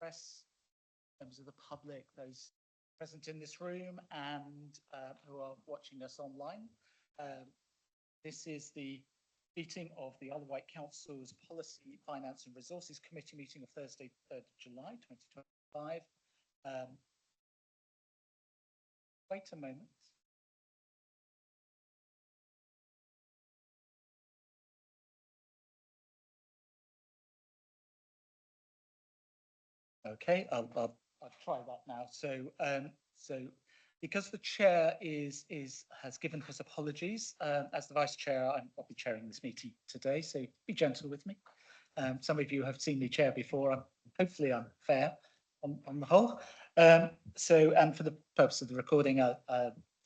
press, members of the public, those present in this room and who are watching us online. This is the meeting of the Isle of Wight Council's Policy, Finance and Resources Committee meeting of Thursday, 3rd of July, 2025. Wait a moment. Okay, I'll try that now. So because the chair has given his apologies, as the vice chair, I'll be chairing this meeting today. So be gentle with me. Some of you have seen me chair before. Hopefully I'm fair on the whole. And for the purpose of the recording,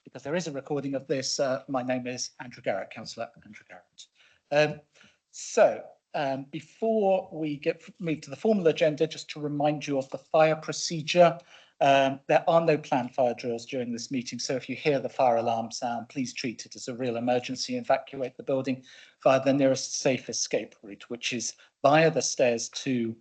because there is a recording of this, my name is Andrew Garrett, Councillor Andrew Garrett. Before we move to the formal agenda, just to remind you of the fire procedure. There are no planned fire drills during this meeting, so if you hear the fire alarm sound, please treat it as a real emergency. Evacuate the building via the nearest safe escape route, which is via the stairs to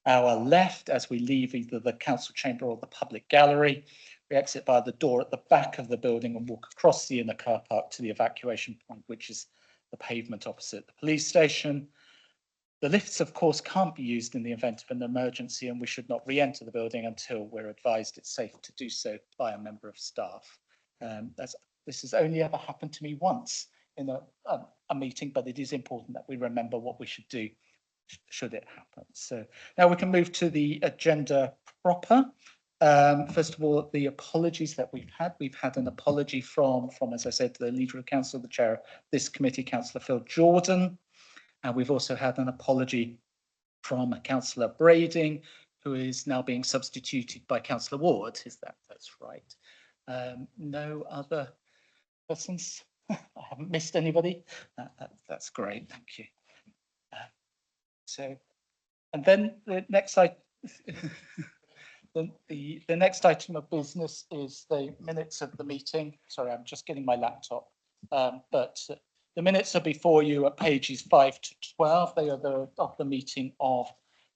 our left as we leave either the council chamber or the public gallery. We exit via the door at the back of the building and walk across the inner car park to the evacuation point, which is the pavement opposite the police station. The lifts, of course, can't be used in the event of an emergency, and we should not re-enter the building until we're advised it's safe to do so by a member of staff. This has only ever happened to me once in a meeting, but it is important that we remember what we should do should it happen. So now we can move to the agenda proper. First of all, the apologies that we've had. We've had an apology from, as I said, the leader of council, the chair of this committee, Councillor Phil Jordan. And we've also had an apology from Councillor Brading, who is now being substituted by Councillor Ward. That's right? No other persons? I haven't missed anybody. That's great, thank you. And then the next item, the next item of business is the minutes of the meeting. Sorry, I'm just getting my laptop. The minutes are before you at pages 5 to 12. They are of the meeting of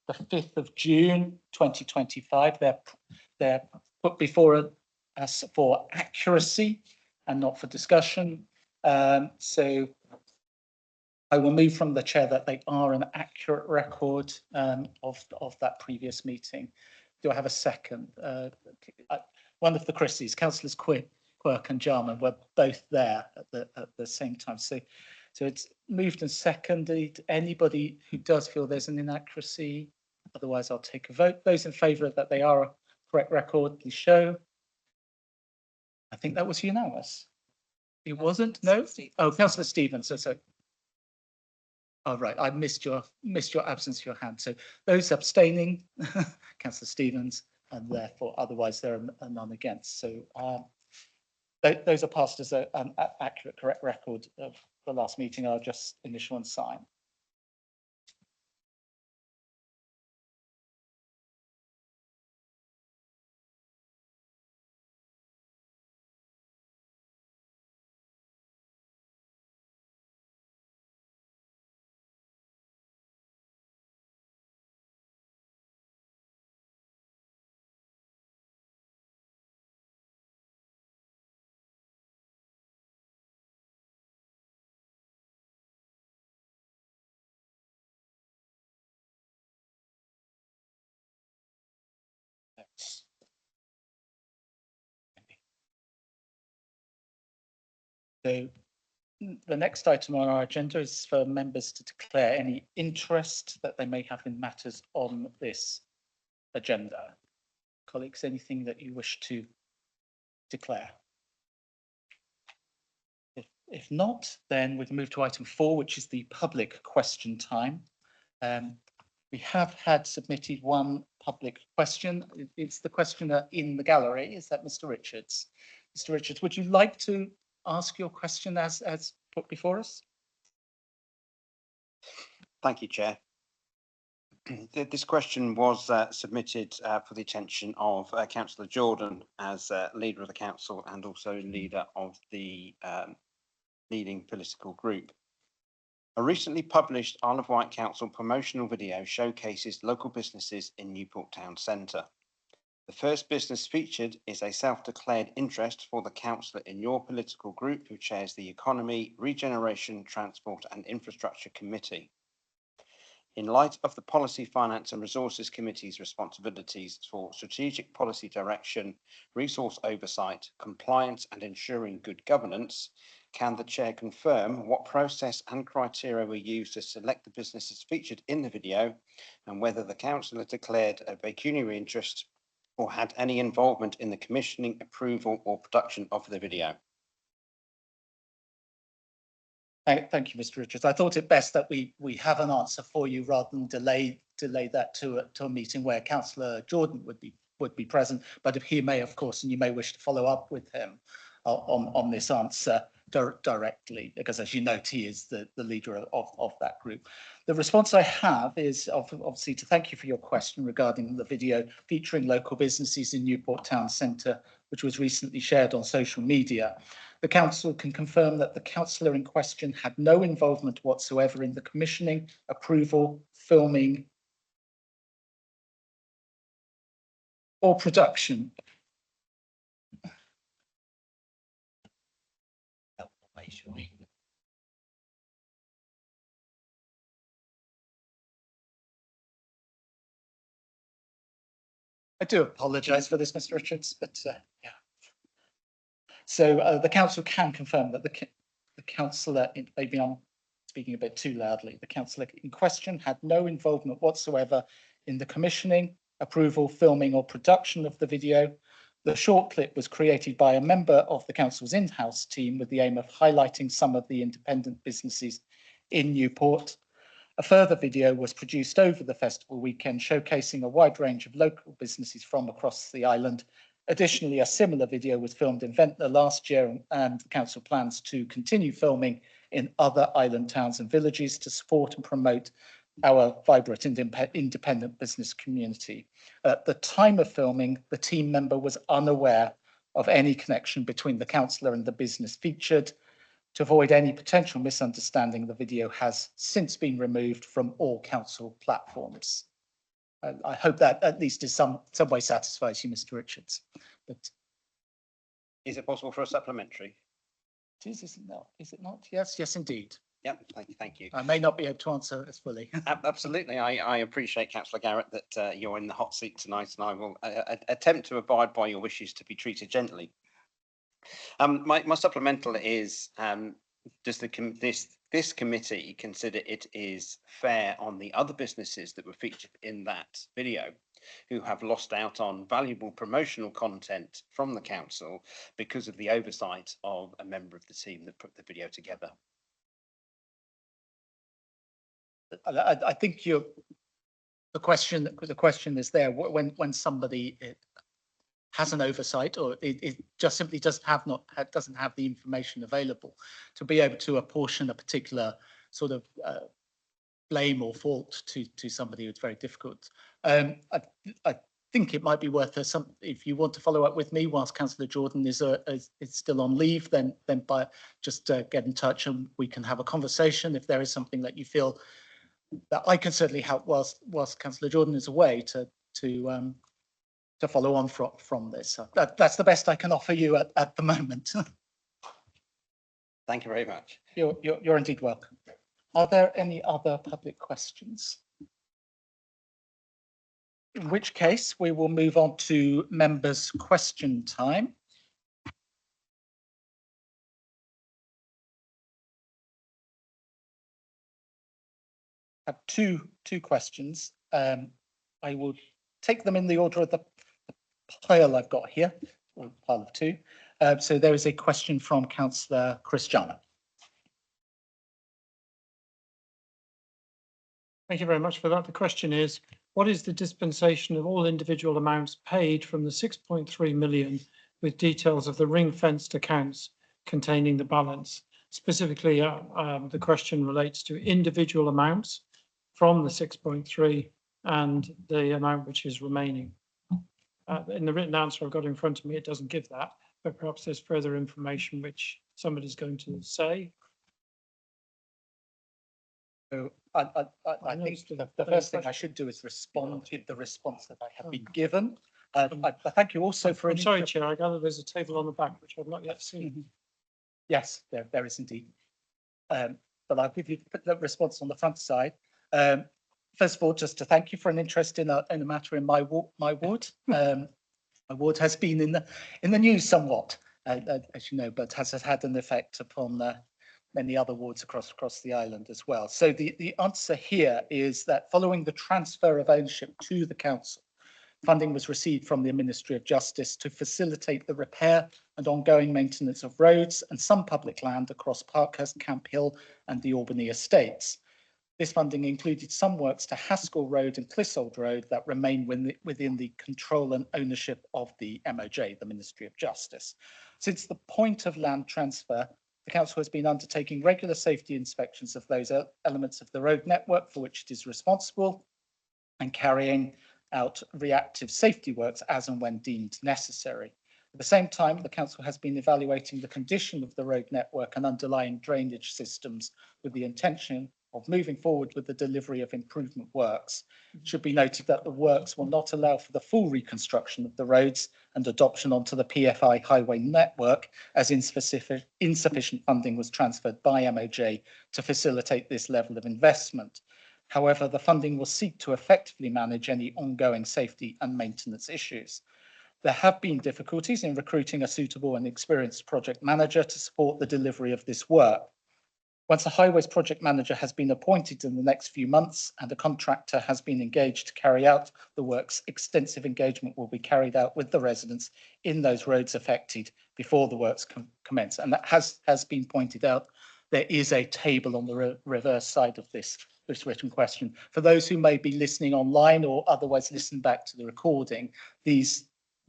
the 5th of June, 2025. They're put before us for accuracy and not for discussion. So I will move from the chair that they are an accurate record of that previous meeting. Do I have a second? One of the Chris's, Councillors Quirk and Jarman, were both there at the same time. So it's moved and seconded. Anybody who does feel there's an inaccuracy? Otherwise, I'll take a vote. Those in favour that they are a correct record, please show. I think that was unanimous. It wasn't? No? Oh, Councillor Stevens. So. Oh, right. I missed your absence, your hand. So those abstaining, Councillor Stevens, and therefore otherwise there are none against. So those are passed as an accurate, correct record of the last meeting. I'll just initial and sign. So the next item on our agenda is for members to declare any interest that they may have in matters on this agenda. Colleagues, anything that you wish to declare? If not, then we can move to item 4, which is the public question time. We have had submitted one public question. It's the questioner in the gallery. Is that Mr. Richards? Mr. Richards, would you like to ask your question as put before us? Thank you, Chair. This question was submitted for the attention of Councillor Jordan as leader of the council and also leader of the leading political group. A recently published Isle of Wight Council promotional video showcases local businesses in Newport Town Centre. The first business featured is a self-declared interest for the councillor in your political group who chairs the Economy, Regeneration, Transport and Infrastructure Committee. In light of the Policy, Finance and Resources Committee's responsibilities for strategic policy direction, resource oversight, compliance and ensuring good governance, can the Chair confirm what process and criteria were used to select the businesses featured in the video and whether the councillor declared a pecuniary interest or had any involvement in the commissioning, approval or production of the video? Thank you, Mr. Richards. I thought it best that we have an answer for you rather than delay that to a meeting where Councillor Jordan would be present. But if he may, of course, and you may wish to follow up with him on this answer directly, because as you note, he is the leader of that group. The response I have is obviously to thank you for your question regarding the video featuring local businesses in Newport Town Centre, which was recently shared on social media. The council can confirm that the councillor in question had no involvement whatsoever in the commissioning, approval, filming or production. I do apologise for this, Mr. Richards, but yeah. So the council can confirm that the councillor, maybe I'm speaking a bit too loudly, the councillor in question had no involvement whatsoever in the commissioning, approval, filming or production of the video. The short clip was created by a member of the council's in-house team with the aim of highlighting some of the independent businesses in Newport. A further video was produced over the festival weekend showcasing a wide range of local businesses from across the island. Additionally, a similar video was filmed in Ventnor last year, and the council plans to continue filming in other island towns and villages to support and promote our vibrant independent business community. At the time of filming, the team member was unaware of any connection between the councillor and the business featured. To avoid any potential misunderstanding, the video has since been removed from all council platforms. I hope that at least in some way satisfies you, Mr. Richards. But is it possible for a supplementary? Is it not? Is it not? Yes, indeed. Yep, thank you. I may not be able to answer as fully. Absolutely. I appreciate, Councillor Garrett, that you're in the hot seat tonight, and I will attempt to abide by your wishes to be treated gently. My supplemental is, does this committee consider it is fair on the other businesses that were featured in that video who have lost out on valuable promotional content from the council because of the oversight of a member of the team that put the video together? I think the question is there when somebody has an oversight, or it just simply doesn't have the information available to be able to apportion a particular sort of blame or fault to somebody. It's very difficult. I think it might be worth if you want to follow up with me whilst Councillor Jordan is still on leave, then just get in touch and we can have a conversation. If there is something that you feel that I can certainly help whilst Councillor Jordan is away to follow on from this. That's the best I can offer you at the moment. Thank you very much. You're indeed welcome. Are there any other public questions? In which case we will move on to members' question time. I have two questions. I will take them in the order of the pile I've got here, or pile of two. So there is a question from Councillor Christiana. Thank you very much for that. The question is, what is the dispensation of all individual amounts paid from the 6.3 million with details of the ring-fenced accounts containing the balance? Specifically, the question relates to individual amounts from the 6.3 and the amount which is remaining. In the written answer I've got in front of me, it doesn't give that, but perhaps there's further information which somebody's going to say. So I I think noticed the the first thing I question. should do is respond to the response that I have been Okay. given. I thank you also for. I'm sorry, Chair, I gather there's a table on the back which I've not yet seen. Mhm. Yes, there is indeed. But I'll give you the response on the front side. First of all, just to thank you for an interest in a matter in my ward. My ward has been in the news somewhat, as you know, but has had an effect upon many other wards across the island as well. So the answer here is that following the transfer of ownership to the council, funding was received from the Ministry of Justice to facilitate the repair and ongoing maintenance of roads and some public land across Parkhurst, Camp Hill and the Albany estates. This funding included some works to Haskell Road and Clissold Road that remain within the control and ownership of the MOJ, the Ministry of Justice. Since the point of land transfer, the council has been undertaking regular safety inspections of those elements of the road network for which it is responsible and carrying out reactive safety works as and when deemed necessary. At the same time, the council has been evaluating the condition of the road network and underlying drainage systems with the intention of moving forward with the delivery of improvement works. It should be noted that the works will not allow for the full reconstruction of the roads and adoption onto the PFI highway network, as insufficient funding was transferred by MOJ to facilitate this level of investment. However, the funding will seek to effectively manage any ongoing safety and maintenance issues. There have been difficulties in recruiting a suitable and experienced project manager to support the delivery of this work. Once a highways project manager has been appointed in the next few months and a contractor has been engaged to carry out the works, extensive engagement will be carried out with the residents in those roads affected before the works commence. And that has been pointed out. There is a table on the reverse side of this written question. For those who may be listening online or otherwise listen back to the recording,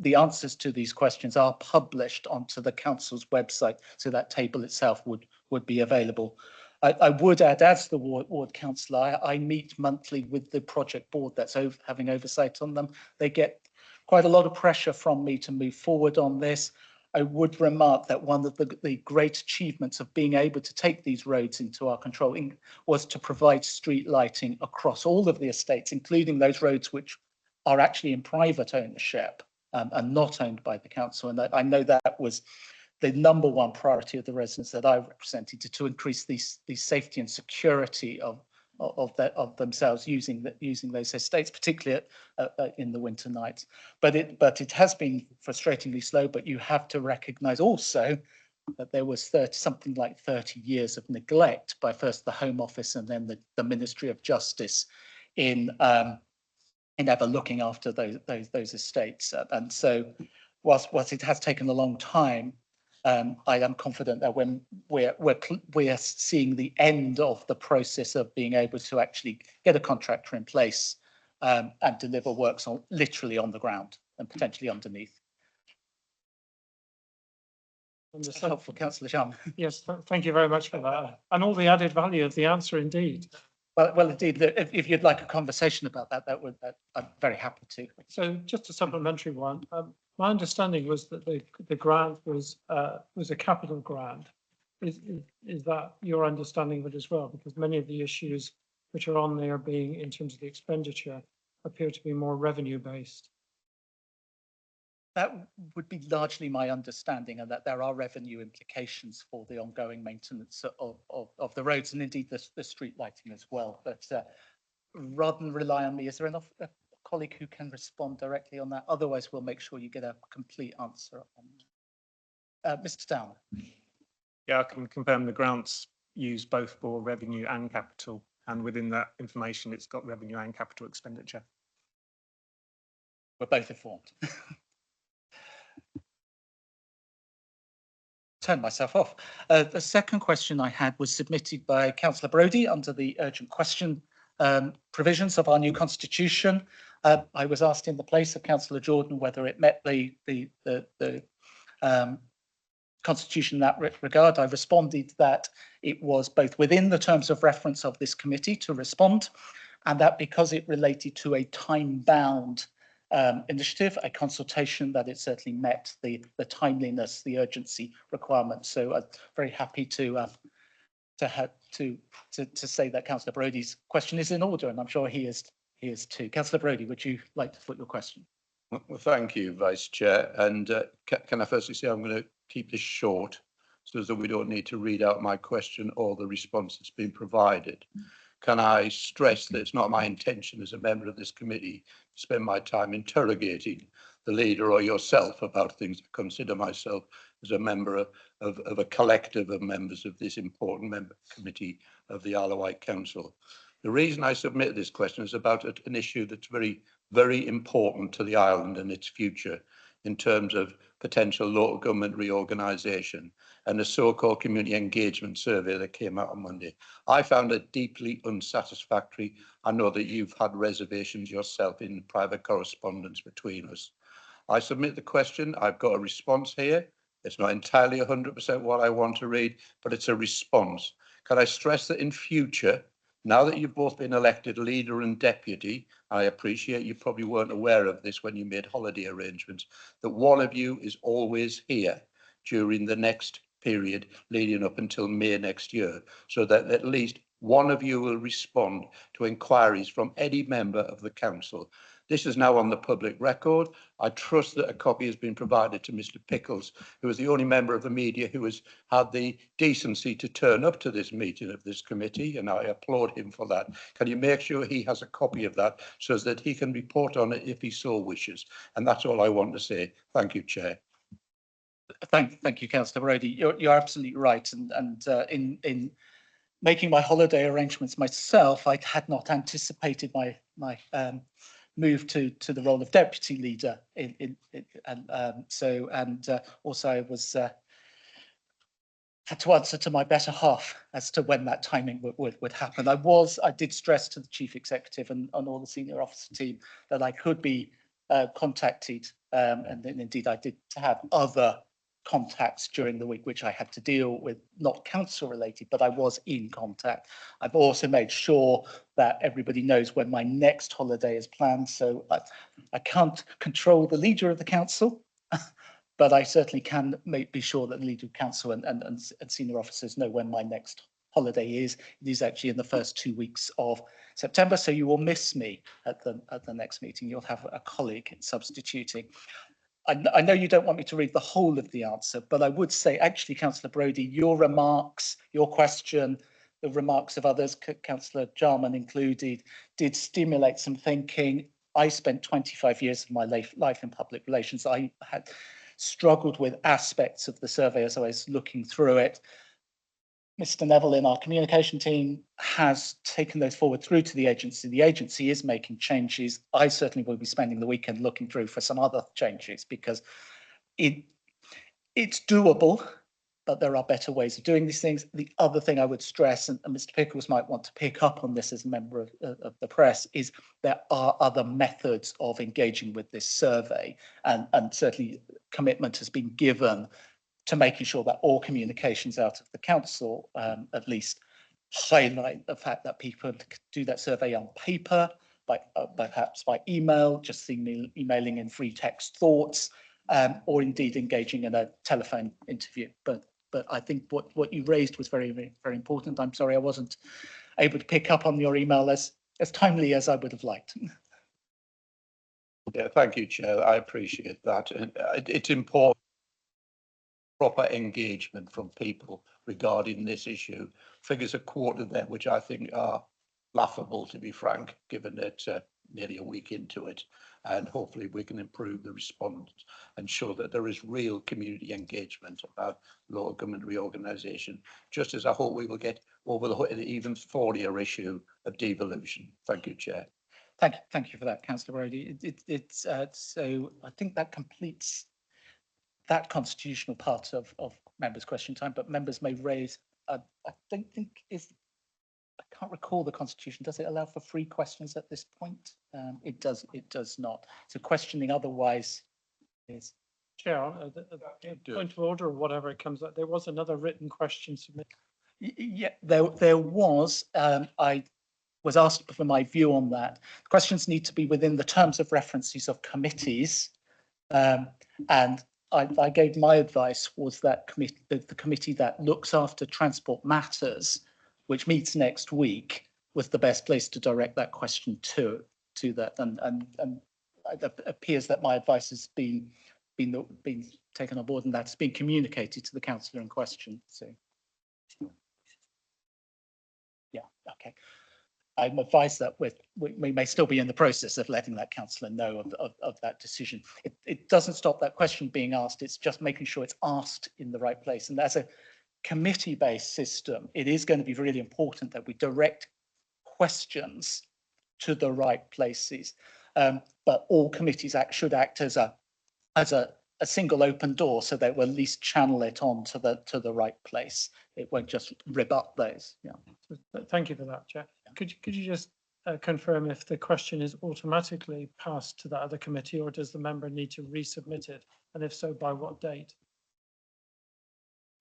the answers to these questions are published onto the council's website, so that table itself would be available. I would add, as the ward councillor, I meet monthly with the project board that's having oversight on them. They get quite a lot of pressure from me to move forward on this. I would remark that one of the great achievements of being able to take these roads into our control was to provide street lighting across all of the estates, including those roads which are actually in private ownership and not owned by the council. And I know that was the number one priority of the residents that I represented, to increase the safety and security of themselves using those estates, particularly in the winter nights. But it has been frustratingly slow. But you have to recognise also that there was something like 30 years of neglect by first the Home Office and then the Ministry of Justice in ever looking after those estates. And so, whilst it has taken a long time, I am confident that when we're seeing the end of the process of being able to actually get a contractor in place and deliver works literally on the ground and potentially underneath. Helpful, Councillor Sham. Yes, thank you very much for that, and all the added value of the answer indeed. Well, indeed, if you'd like a conversation about that, I'm very happy to. So just a supplementary one. My understanding was that the grant was a capital grant. Is that your understanding of it as well? Because many of the issues which are on there being in terms of the expenditure appear to be more revenue based. That would be largely my understanding, and that there are revenue implications for the ongoing maintenance of the roads and indeed the street lighting as well. But rather than rely on me, is there enough a colleague who can respond directly on that? Otherwise, we'll make sure you get a complete answer on that. Mr. Downer. Yeah, I can confirm the grants used both for revenue and capital, and within that information, it's got revenue and capital expenditure. We're both informed. Turn myself off. The second question I had was submitted by Councillor Brodie under the urgent question provisions of our new constitution. I was asked in the place of Councillor Jordan whether it met the constitution in that regard. I responded that it was both within the terms of reference of this committee to respond, and that because it related to a time-bound initiative, a consultation, that it certainly met the timeliness, the urgency requirements. So I'm very happy to to say that Councillor Brodie's question is in order, and I'm sure he is too. Councillor Brodie, would you like to put your question? Well, thank you, Vice Chair. And can I firstly say I'm going to keep this short so that we don't need to read out my question or the response that's been provided. Can I stress that it's not my intention as a member of this committee to spend my time interrogating the leader or yourself about things. I consider myself as a member of a collective of members of this important member committee of the Isle of Wight Council. The reason I submit this question is about an issue that's very, very important to the island and its future in terms of potential local government reorganisation and a so-called community engagement survey that came out on Monday. I found it deeply unsatisfactory. I know that you've had reservations yourself in private correspondence between us. I submit the question. I've got a response here. It's not entirely 100% what I want to read, but it's a response. Can I stress that in future, now that you've both been elected leader and deputy, I appreciate you probably weren't aware of this when you made holiday arrangements, that one of you is always here during the next period leading up until May next year, so that at least one of you will respond to inquiries from any member of the council. This is now on the public record. I trust that a copy has been provided to Mr. Pickles, who is the only member of the media who has had the decency to turn up to this meeting of this committee, and I applaud him for that. Can you make sure he has a copy of that so that he can report on it if he so wishes? And that's all I want to say. Thank you, Chair. Thank you, Councillor Brodie. You're absolutely right. And in making my holiday arrangements myself, I had not anticipated my move to the role of deputy leader. Also I was had to answer to my better half as to when that timing would happen. I did stress to the chief executive and all the senior officer team that I could be contacted, and indeed I did have other contacts during the week which I had to deal with, not council related, but I was in contact. I've also made sure that everybody knows when my next holiday is planned, so I can't control the leader of the council, but I certainly can be sure that the leader of council and senior officers know when my next holiday is. It is actually in the first 2 weeks of September, so you will miss me at the next meeting. You'll have a colleague substituting. I know you don't want me to read the whole of the answer, but I would say, actually, Councillor Brodie, your remarks, your question, the remarks of others, Councillor Jarman included, did stimulate some thinking. I spent 25 years of my life in public relations. I had struggled with aspects of the survey as I was looking through it. Mr. Neville in our communication team has taken those forward through to the agency. The agency is making changes. I certainly will be spending the weekend looking through for some other changes because it's doable, but there are better ways of doing these things. The other thing I would stress, and Mr. Pickles might want to pick up on this as a member of the press, is there are other methods of engaging with this survey, and certainly commitment has been given to making sure that all communications out of the council at least highlight the fact that people do that survey on paper, perhaps by email, just emailing in free text thoughts, or indeed engaging in a telephone interview. But I think what you raised was very, very, very important. I'm sorry I wasn't able to pick up on your email as timely as I would have liked. Yeah, thank you, Chair. I appreciate that. And it's important. Proper engagement from people regarding this issue. Figures are quoted there, which I think are laughable, to be frank, given that nearly a week into it. And hopefully we can improve the response and show that there is real community engagement about local government reorganisation, just as I hope we will get over the even thornier issue of devolution. Thank you, Chair. Thank you for that, Councillor Brodie. So I think that completes that constitutional part of members' question time, but members may raise, I don't think I can't recall the constitution. Does it allow for 3 questions at this point? It does not. So questioning otherwise is. Chair, point of order or whatever it comes up, there was another written question submitted. Yeah, there was. I was asked for my view on that. Questions need to be within the terms of references of committees, and I gave my advice was that the committee that looks after transport matters which meets next week, was the best place to direct that question to that. And it appears that my advice has been taken on board, and that's been communicated to the councillor in question. So, yeah, okay. I'm advised that we may still be in the process of letting that councillor know of that decision. It doesn't stop that question being asked. It's just making sure it's asked in the right place. And as a committee-based system, it is going to be really important that we direct questions to the right places. But all committees should act as a single open door, so that we'll at least channel it on to the right place. It won't just rib up those. Yeah. Thank you for that, Chair. Could you just confirm if the question is automatically passed to that other committee, or does the member need to resubmit it? And if so, by what date?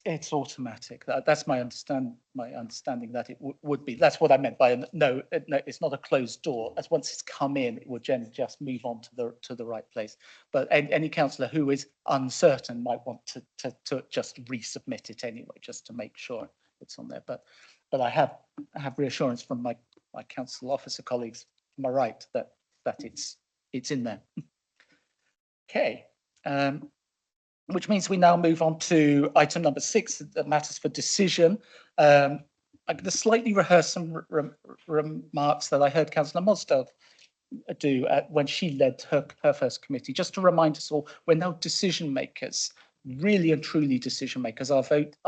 It's automatic. That's my understanding that it would be. That's what I meant by no. It's not a closed door. As once it's come in, it would generally just move on to the right place. But any councillor who is uncertain might want to just resubmit it anyway, just to make sure it's on there. But I have reassurance from my council officer colleagues to my right that it's in there. Okay. Which means we now move on to item number 6, that matters for decision. I'm going to slightly rehearse some remarks that I heard Councillor Mosdale do when she led her first committee. Just to remind us all, we're now decision makers, really and truly decision makers. Our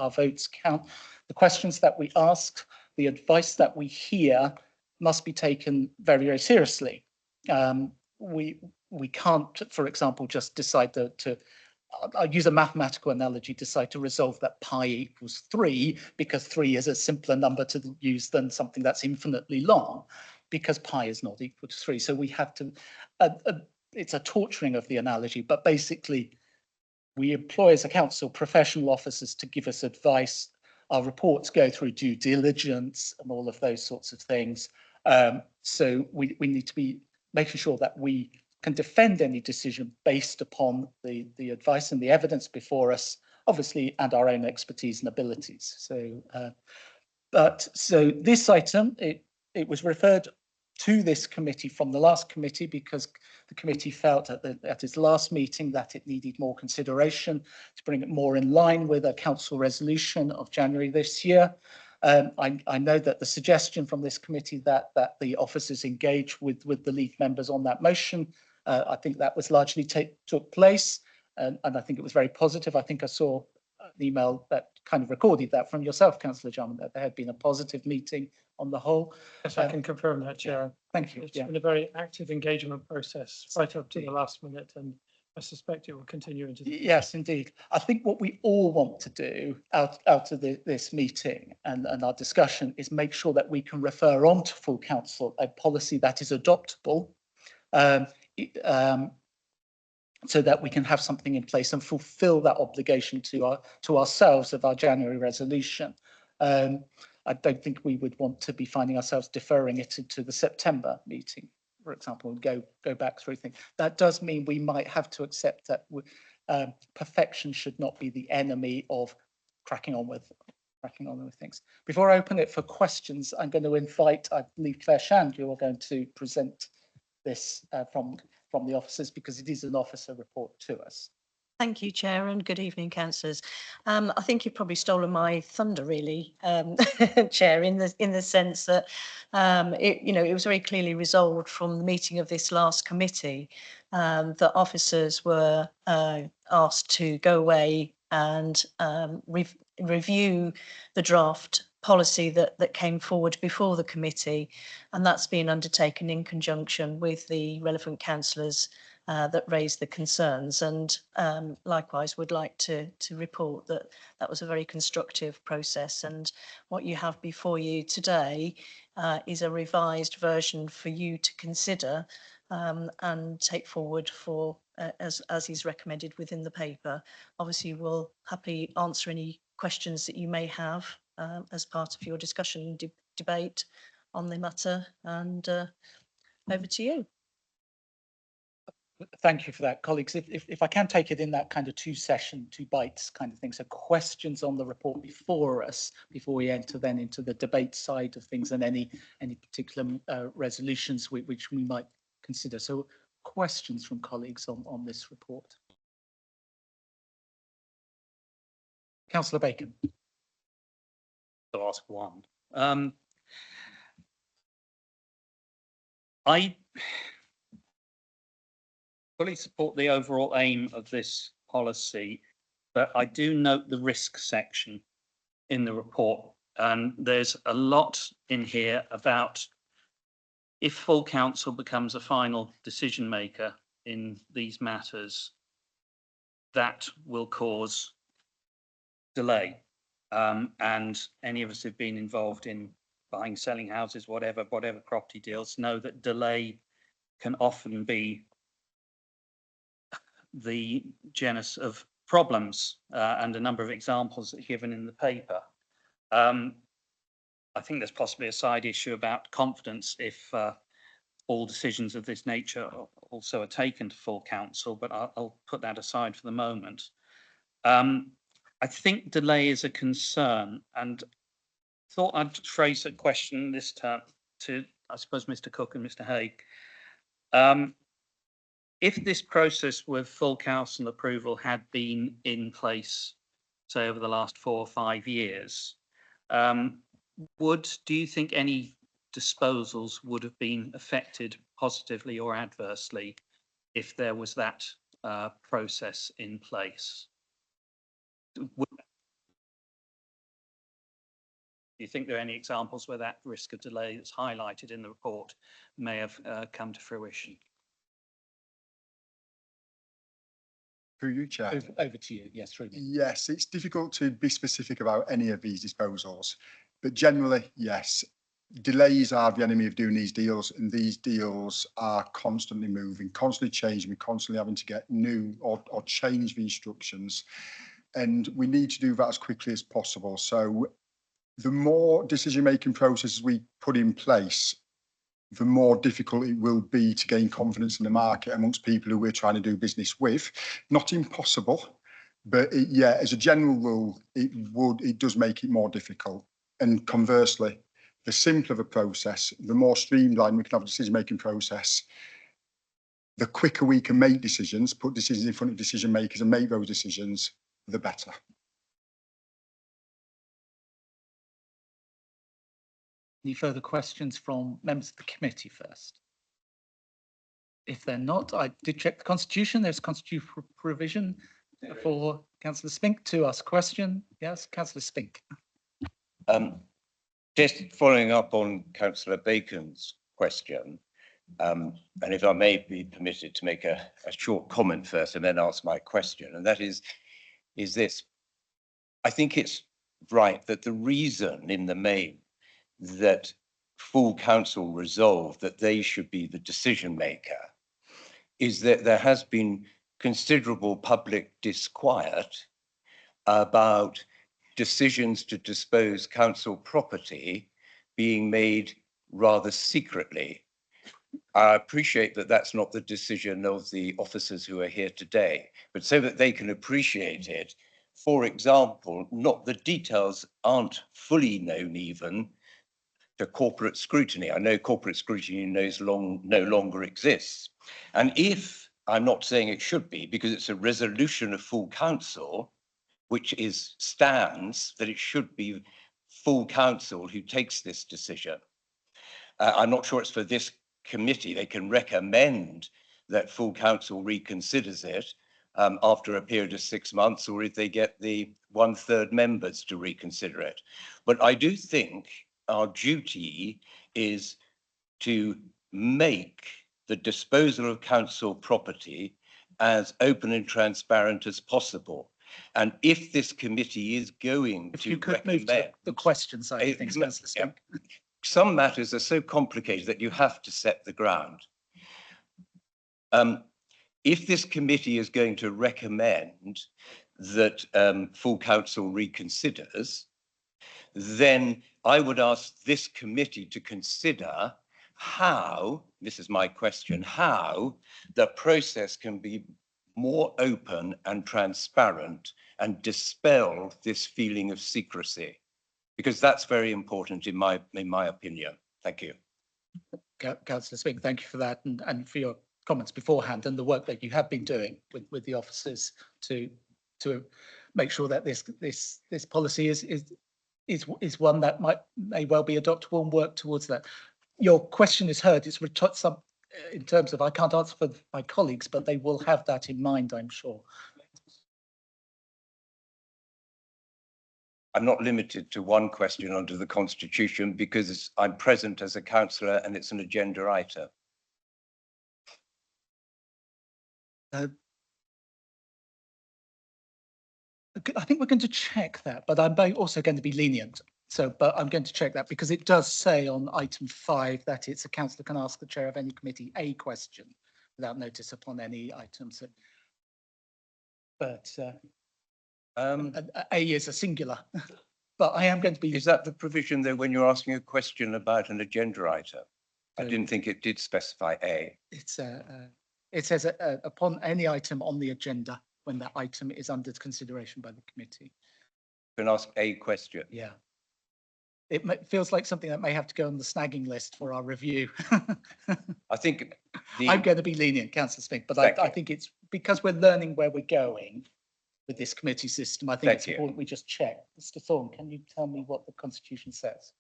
votes count. The questions that we ask, the advice that we hear must be taken very, very seriously. We can't, for example, just decide to I'll use a mathematical analogy, decide to resolve that pi equals 3 because 3 is a simpler number to use than something that's infinitely long, because pi is not equal to 3. So we have to, it's a torturing of the analogy, but basically we employ as a council professional officers to give us advice. Our reports go through due diligence and all of those sorts of things. So we need to be making sure that we can defend any decision based upon the advice and the evidence before us, obviously, and our own expertise and abilities. So this item, it was referred to this committee from the last committee because the committee felt at its last meeting that it needed more consideration to bring it more in line with a council resolution of January this year. I know that the suggestion from this committee that the officers engage with the lead members on that motion, I think that was largely took place, and I think it was very positive. I think I saw an email that kind of recorded that from yourself, Councillor Jarman, that there had been a positive meeting on the whole. Yes, I can confirm that, Chair. Thank you. It's been a very active engagement process right up to the last minute, and I suspect it will continue into the Yes, indeed. I think what we all want to do out of this meeting and our discussion is make sure that we can refer on to full council a policy that is adoptable, so that we can have something in place and fulfil that obligation to ourselves of our January resolution. I don't think we would want to be finding ourselves deferring it into the September meeting, for example, and go back through things. That does mean we might have to accept that perfection should not be the enemy of cracking on with things. Before I open it for questions, I'm going to invite, I believe, Claire Shand, you are going to present this from the officers, because it is an officer report to us. Thank you, Chair, and good evening, councillors. I think you've probably stolen my thunder, really, Chair, in the sense that it was very clearly resolved from the meeting of this last committee that officers were asked to go away and review the draft policy that came forward before the committee, and that's been undertaken in conjunction with the relevant councillors that raised the concerns, and likewise would like to report that was a very constructive process, and what you have before you today is a revised version for you to consider and take forward for as is recommended within the paper. Obviously, we'll happily answer any questions that you may have as part of your discussion and debate on the matter, and over to you. Thank you for that, colleagues. If I can take it in that kind of two bites kind of thing. So questions on the report before us, before we enter then into the debate side of things and any particular resolutions which we might consider. So questions from colleagues on this report. Councillor Bacon. To ask one. I fully support the overall aim of this policy, but I do note the risk section in the report, and there's a lot in here about if full council becomes a final decision maker in these matters, that will cause delay. And any of us who've been involved in buying, selling houses, whatever property deals, know that delay can often be the genus of problems, and a number of examples that are given in the paper. I think there's possibly a side issue about confidence if all decisions of this nature also are taken to full council, but I'll put that aside for the moment. I think delay is a concern, and thought I'd phrase a question this term to, I suppose, Mr. Cook and Mr. Haig. If this process with full council approval had been in place, say, over the last 4 or 5 years, do you think any disposals would have been affected positively or adversely if there was that process in place? Do you think there are any examples where that risk of delay that's highlighted in the report may have come to fruition? Through you, Chair. Over to you. Yes, through me. Yes, it's difficult to be specific about any of these disposals, but generally, yes. Delays are the enemy of doing these deals, and these deals are constantly moving, constantly changing. We're constantly having to get new or change the instructions, and we need to do that as quickly as possible. So the more decision-making processes we put in place, the more difficult it will be to gain confidence in the market amongst people who we're trying to do business with. Not impossible, but yeah, as a general rule, it does make it more difficult. And conversely, the simpler the process, the more streamlined we can have a decision-making process, the quicker we can make decisions, put decisions in front of decision makers and make those decisions, the better. Any further questions from members of the committee first? If they're not, I did check the constitution. There's constitutional provision for Councillor Spink to ask a question. Yes, Councillor Spink. Just following up on Councillor Bacon's question, and if I may be permitted to make a short comment first and then ask my question, and that is this. I think it's right that the reason in the main that full council resolved that they should be the decision maker is that there has been considerable public disquiet about decisions to dispose council property being made rather secretly. I appreciate that that's not the decision of the officers who are here today, but so that they can appreciate it. For example, not the details aren't fully known even to corporate scrutiny. I know corporate scrutiny no longer exists. And if, I'm not saying it should be, because it's a resolution of full council, which stands that it should be full council who takes this decision. I'm not sure it's for this committee. They can recommend that full council reconsiders it after a period of 6 months, or if they get the 1/3 members to reconsider it. But I do think our duty is to make the disposal of council property as open and transparent as possible. And if this committee is going if to you could recommend, move to the question side of things, Councillor Spink. Some matters are so complicated that you have to set the ground. If this committee is going to recommend that full council reconsiders, then I would ask this committee to consider how, this is my question, how the process can be more open and transparent and dispel this feeling of secrecy, because that's very important in my opinion. Thank you. Councillor Spink, thank you for that and for your comments beforehand and the work that you have been doing with the officers to make sure that this policy is one that may well be adoptable and work towards that. Your question is heard. It's some in terms of, I can't answer for my colleagues, but they will have that in mind, I'm sure. I'm not limited to one question under the Constitution because I'm present as a councillor and it's an agenda item. I think we're going to check that, but I'm also going to be lenient. So, but I'm going to check that because it does say on item 5 that it's a councillor can ask the chair of any committee a question without notice upon any items. But a is a singular. But I am going to be. Is that the provision though when you're asking a question about an agenda item? I didn't think it did specify a. It's it says upon any item on the agenda when that item is under consideration by the committee. You can ask a question. Yeah. It feels like something that may have to go on the snagging list for our review. I think I'm going to be lenient, Councillor Spink, but I think it's because we're learning where we're going with this committee system. I think it's important we just check. Mr. Thorne, can you tell me what the Constitution says?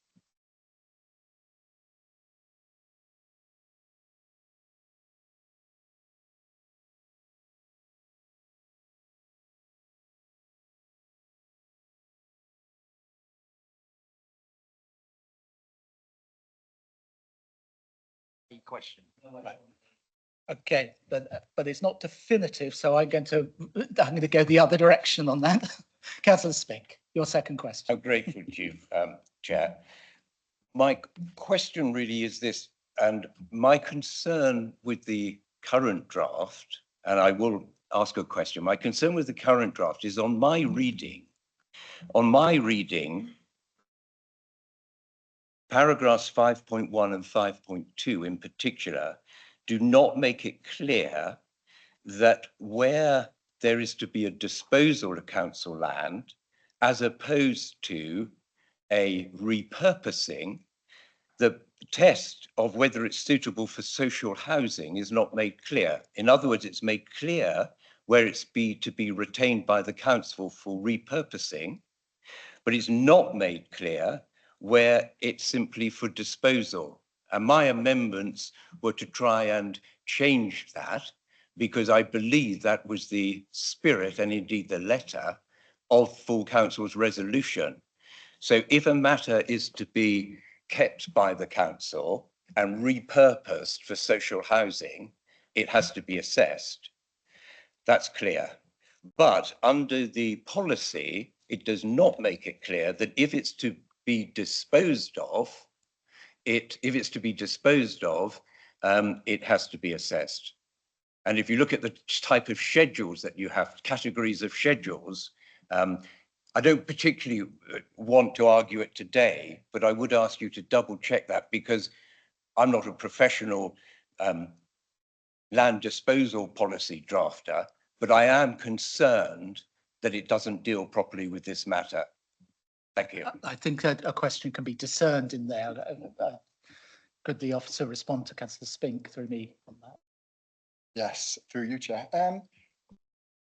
Question. Right. Okay, but it's not definitive, so I'm going to go the other direction on that. Councillor Spink, your second question. I'm grateful to you, Chair. My question really is this, and my concern with the current draft, and I will ask a question. My concern with the current draft is on my reading. On my reading, paragraphs 5.1 and 5.2 in particular do not make it clear that where there is to be a disposal of council land, as opposed to a repurposing, the test of whether it's suitable for social housing is not made clear. In other words, it's made clear where it's to be retained by the council for repurposing, but it's not made clear where it's simply for disposal. And my amendments were to try and change that because I believe that was the spirit and indeed the letter of full council's resolution. So if a matter is to be kept by the council and repurposed for social housing, it has to be assessed. That's clear. But under the policy, it does not make it clear that if it's to be disposed of, it has to be assessed. And if you look at the type of schedules that you have, categories of schedules, I don't particularly want to argue it today, but I would ask you to double check that because I'm not a professional land disposal policy drafter, but I am concerned that it doesn't deal properly with this matter. Thank you. I think that a question can be discerned in there. Could the officer respond to Councillor Spink through me on that? Yes, through you, Chair.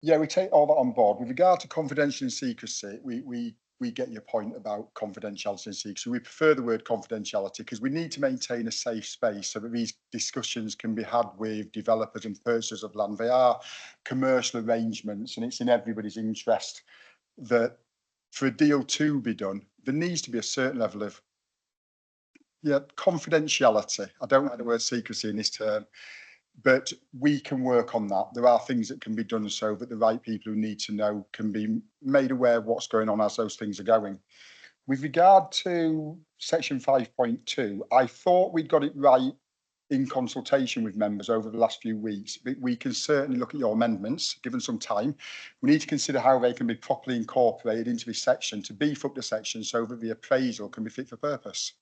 Yeah, we take all that on board. With regard to confidential and secrecy, we get your point about confidentiality and secrecy. We prefer the word confidentiality because we need to maintain a safe space so that these discussions can be had with developers and purchasers of land. They are commercial arrangements and it's in everybody's interest that for a deal to be done, there needs to be a certain level of confidentiality. I don't like the word secrecy in this term, but we can work on that. There are things that can be done so that the right people who need to know can be made aware of what's going on as those things are going. With regard to section 5.2, I thought we'd got it right in consultation with members over the last few weeks. But we can certainly look at your amendments, given some time. We need to consider how they can be properly incorporated into this section to beef up the section so that the appraisal can be fit for purpose.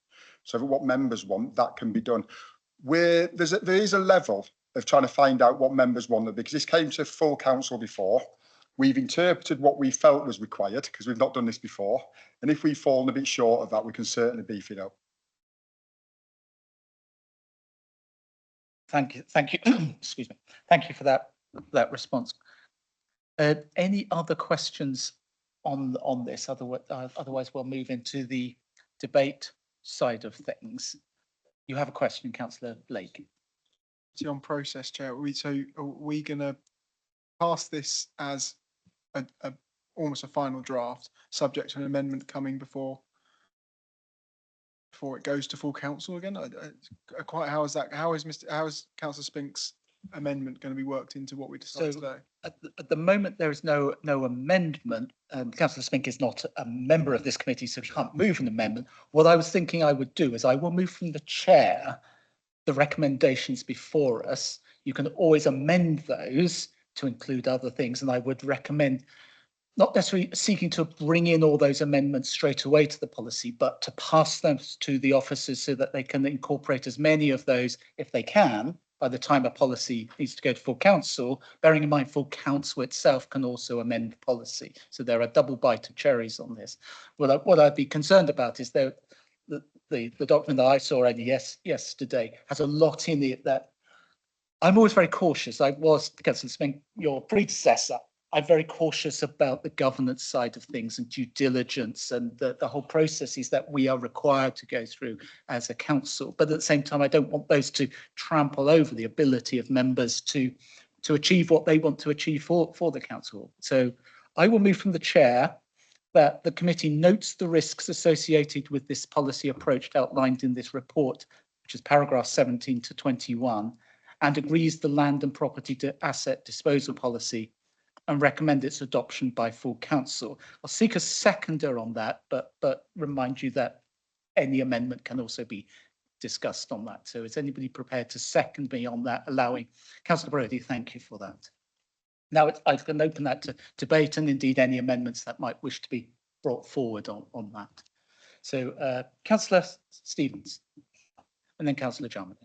So that what members want, that can be done. there is a level of trying to find out what members wanted, because this came to full council before. We've interpreted what we felt was required, because we've not done this before. And if we've fallen a bit short of that, we can certainly beef it up. Thank you. Excuse me. Thank you for that response. Any other questions on this? Otherwise, we'll move into the debate side of things. You have a question, Councillor Blake. On process, Chair, are we going to pass this as almost a final draft, subject to an amendment coming before it goes to full council again? How is Councillor Spink's amendment going to be worked into what we decided today? At the moment, there is no amendment. Councillor Spink is not a member of this committee, so he can't move an amendment. What I was thinking I would do is I will move from the chair the recommendations before us. You can always amend those to include other things, and I would recommend not necessarily seeking to bring in all those amendments straight away to the policy, but to pass them to the officers so that they can incorporate as many of those, if they can, by the time a policy needs to go to full council, bearing in mind full council itself can also amend policy. So there are a double bite of cherries on this. What I'd be concerned about is the document that I saw yesterday has a lot in it that I'm always very cautious. I was, Councillor Spink, your predecessor. I'm very cautious about the governance side of things and due diligence and the whole processes that we are required to go through as a council. But at the same time, I don't want those to trample over the ability of members to achieve what they want to achieve for the council. So I will move from the chair that the committee notes the risks associated with this policy approach outlined in this report, which is paragraph 17 to 21, and agrees the land and property to asset disposal policy and recommend its adoption by full council. I'll seek a seconder on that, but remind you that any amendment can also be discussed on that. So is anybody prepared to second me on that, allowing Councillor Brody? Thank you for that. Now I can open that to debate and indeed any amendments that might wish to be brought forward on that. So Councillor Stevens and then Councillor Jarman.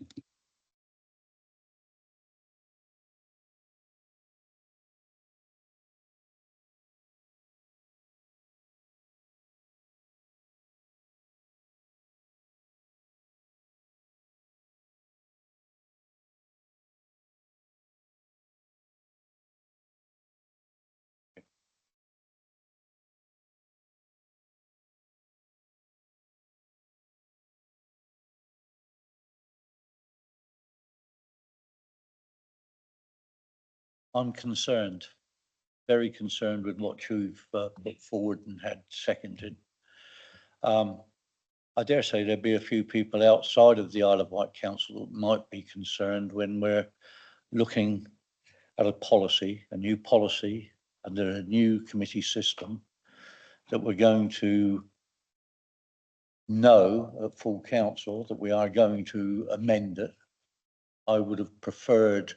I'm concerned, very concerned with what you've put forward and had seconded. I dare say there'll be a few people outside of the Isle of Wight Council that might be concerned when we're looking at a policy, a new policy under a new committee system, that we're going to know at full council that we are going to amend it. I would have preferred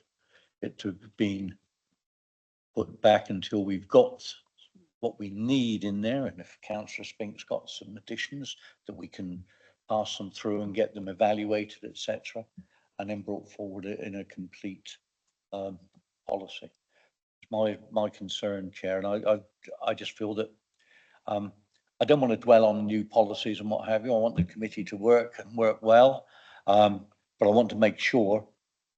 it to have been put back until we've got what we need in there, and if Councillor Spink's got some additions that we can pass them through and get them evaluated, etc., and then brought forward in a complete policy. It's my concern, Chair, and I just feel that I don't want to dwell on new policies and what have you. I want the committee to work and work well, but I want to make sure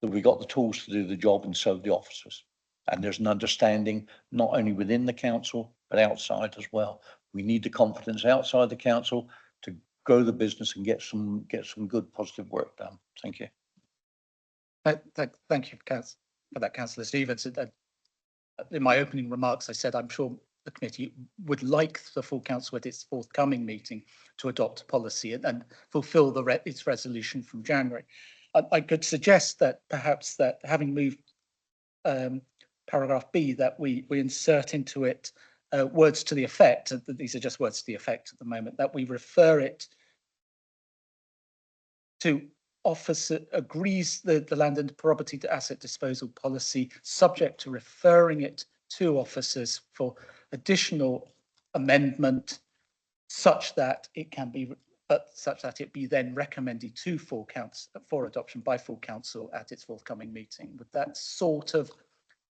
that we got the tools to do the job, and so the officers. And there's an understanding not only within the council but outside as well. We need the confidence outside the council to grow the business and get some good positive work done. Thank you. Thank you for that, Councillor Stevens. In my opening remarks, I said I'm sure the committee would like the full council at its forthcoming meeting to adopt a policy and fulfil its resolution from January. I could suggest that perhaps that having moved paragraph B, that we insert into it words to the effect, these are just words to the effect at the moment, that we refer it to officer agrees the land and property to asset disposal policy, subject to referring it to officers for additional amendment such that it can be but such that it be then recommended to full council for adoption by full council at its forthcoming meeting. Would that sort of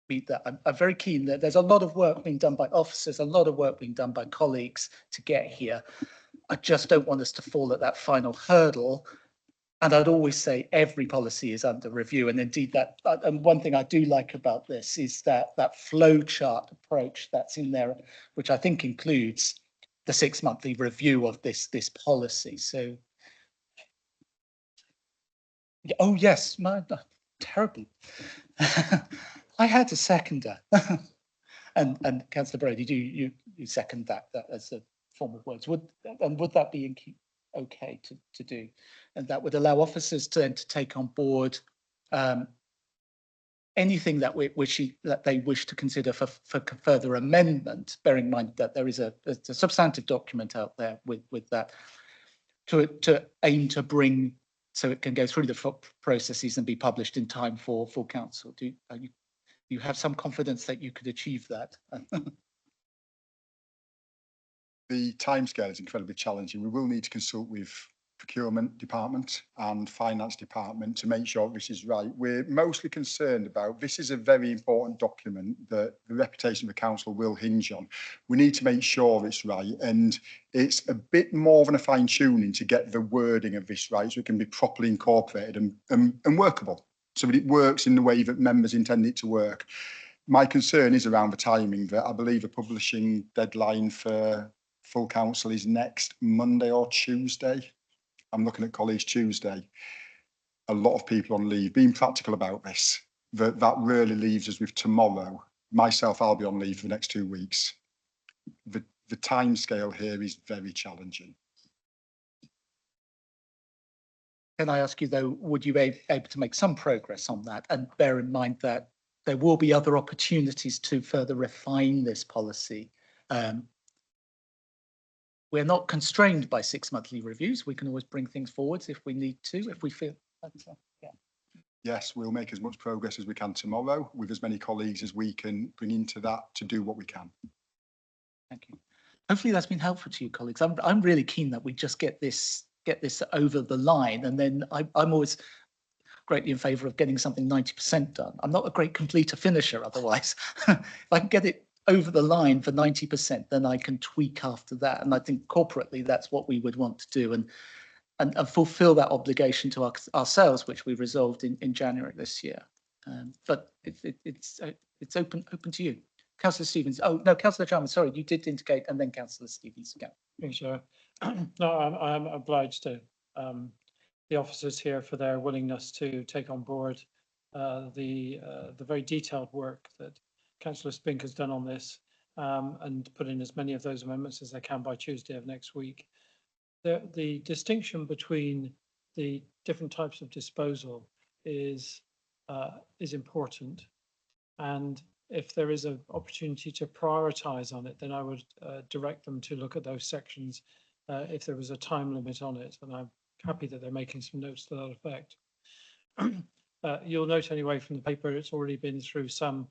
be that? I'm very keen that there's a lot of work being done by officers, a lot of work being done by colleagues to get here. I just don't want us to fall at that final hurdle. And I'd always say every policy is under review. And indeed that, and one thing I do like about this is that flow chart approach that's in there, which I think includes the 6-monthly review of this policy. So, oh yes, terrible. I had a seconder, and Councillor Brady, do you second that as a form of words? Would that be okay to do? And that would allow officers to take on board anything that they wish to consider for further amendment, bearing in mind that there is a substantive document out there with that to aim to bring so it can go through the processes and be published in time for full council. Do you have some confidence that you could achieve that? The timescale is incredibly challenging. We will need to consult with procurement department and finance department to make sure this is right. We're mostly concerned about, this is a very important document that the reputation of the council will hinge on. We need to make sure it's right, and it's a bit more than a fine tuning to get the wording of this right so it can be properly incorporated and workable, so that it works in the way that members intend it to work. My concern is around the timing, that I believe a publishing deadline for full council is next Monday or Tuesday. I'm looking at colleagues Tuesday. A lot of people on leave. Being practical about this, that really leaves us with tomorrow. Myself, I'll be on leave for the next 2 weeks. The time scale here is very challenging. Can I ask you though, would you be able to make some progress on that, and bear in mind that there will be other opportunities to further refine this policy? We're not constrained by 6-monthly reviews. We can always bring things forwards if we need to, if we feel. Yeah. Yes, we'll make as much progress as we can tomorrow with as many colleagues as we can bring into that to do what we can. Thank you. Hopefully that's been helpful to you, colleagues. I'm really keen that we just get this over the line, and then I'm always greatly in favour of getting something 90% done. I'm not a great completer finisher otherwise. If I can get it over the line for 90%, then I can tweak after that. And I think corporately, that's what we would want to do and fulfill that obligation to ourselves, which we resolved in January this year. But it's open to you. Councillor Stevens. Oh, no, Councillor Jarman, sorry, you did indicate, and then Councillor Stevens again. Sure. No, I'm obliged to the officers here for their willingness to take on board the very detailed work that Councillor Spink has done on this and put in as many of those amendments as they can by Tuesday of next week. The distinction between the different types of disposal is important, and if there is an opportunity to prioritise on it, then I would direct them to look at those sections if there was a time limit on it, and I'm happy that they're making some notes to that effect. You'll note anyway from the paper it's already been through some,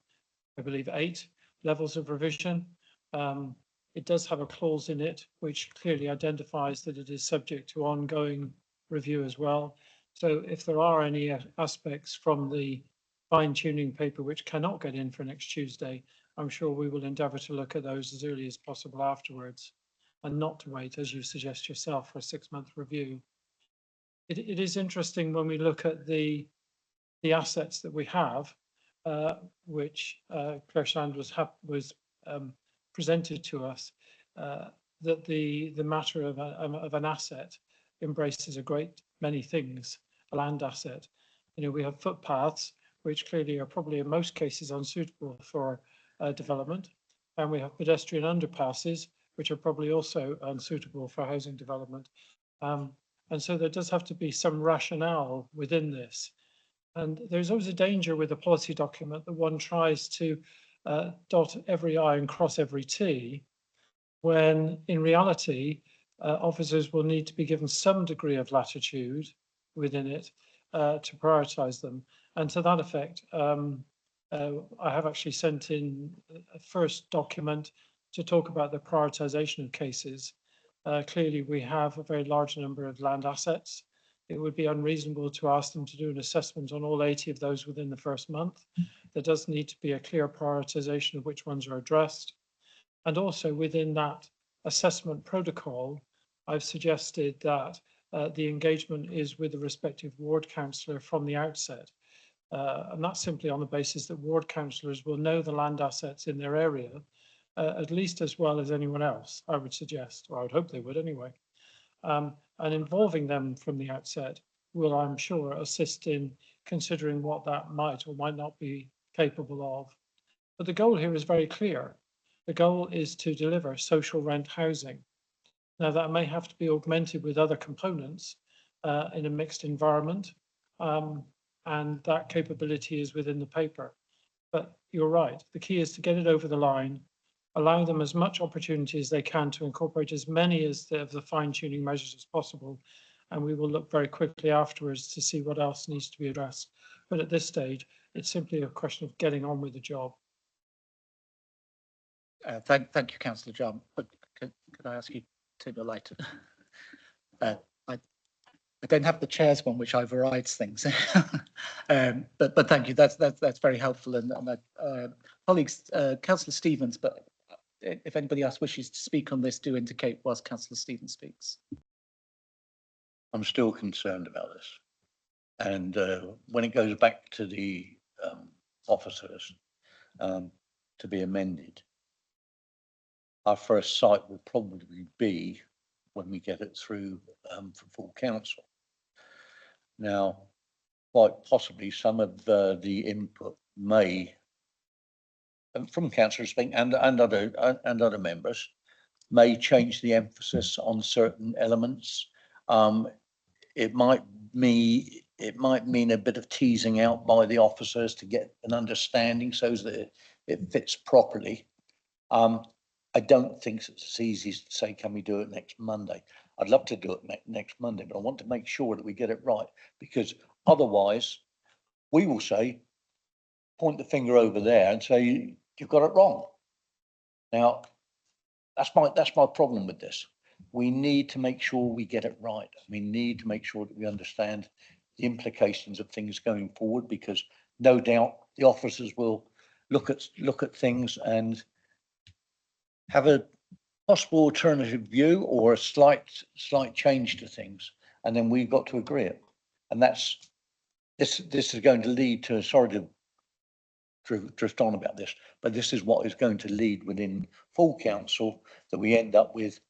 I believe, 8 levels of revision. It does have a clause in it which clearly identifies that it is subject to ongoing review as well. So if there are any aspects from the fine-tuning paper which cannot get in for next Tuesday, I'm sure we will endeavour to look at those as early as possible afterwards and not to wait, as you suggest yourself, for a 6-month review. It is interesting when we look at the assets that we have, which Claire Shand was presented to us, that the matter of an asset embraces a great many things. A land asset, we have footpaths, which clearly are probably in most cases unsuitable for development, and we have pedestrian underpasses, which are probably also unsuitable for housing development. And so there does have to be some rationale within this. And there's always a danger with a policy document that one tries to dot every I and cross every T, when in reality, officers will need to be given some degree of latitude within it to prioritise them. And to that effect, I have actually sent in a first document to talk about the prioritisation of cases. Clearly, we have a very large number of land assets. It would be unreasonable to ask them to do an assessment on all 80 of those within the first month. There does need to be a clear prioritization of which ones are addressed. And also within that assessment protocol, I've suggested that the engagement is with the respective ward councillor from the outset. And that's simply on the basis that ward councillors will know the land assets in their area at least as well as anyone else, I would suggest, or I would hope they would anyway. And involving them from the outset will, I'm sure, assist in considering what that might or might not be capable of. But the goal here is very clear. The goal is to deliver social rent housing. Now, that may have to be augmented with other components in a mixed environment, and that capability is within the paper. But you're right, the key is to get it over the line, allow them as much opportunity as they can to incorporate as many of the fine-tuning measures as possible, and we will look very quickly afterwards to see what else needs to be addressed. But at this stage, it's simply a question of getting on with the job. Thank you, Councillor John. But could I ask you to turn your light? I don't have the chair's one, which overrides things. But thank you. That's very helpful. And colleagues, Councillor Stevens. But if anybody else wishes to speak on this, do indicate whilst Councillor Stevens speaks. I'm still concerned about this, and when it goes back to the officers to be amended, our first sight will probably be when we get it through for full council. Now, quite possibly some of the input may, from councillors and other members, may change the emphasis on certain elements. It might mean a bit of teasing out by the officers to get an understanding so that it fits properly. I don't think it's as easy as to say, can we do it next Monday? I'd love to do it next Monday, but I want to make sure that we get it right, because otherwise we will say, point the finger over there and say, you've got it wrong. Now, that's my problem with this. We need to make sure we get it right. We need to make sure that we understand the implications of things going forward, because no doubt the officers will look at things and have a possible alternative view or a slight change to things, and then we've got to agree it. And this is going to lead to, sorry to drift on about this, but this is what is going to lead within full council, that we end up with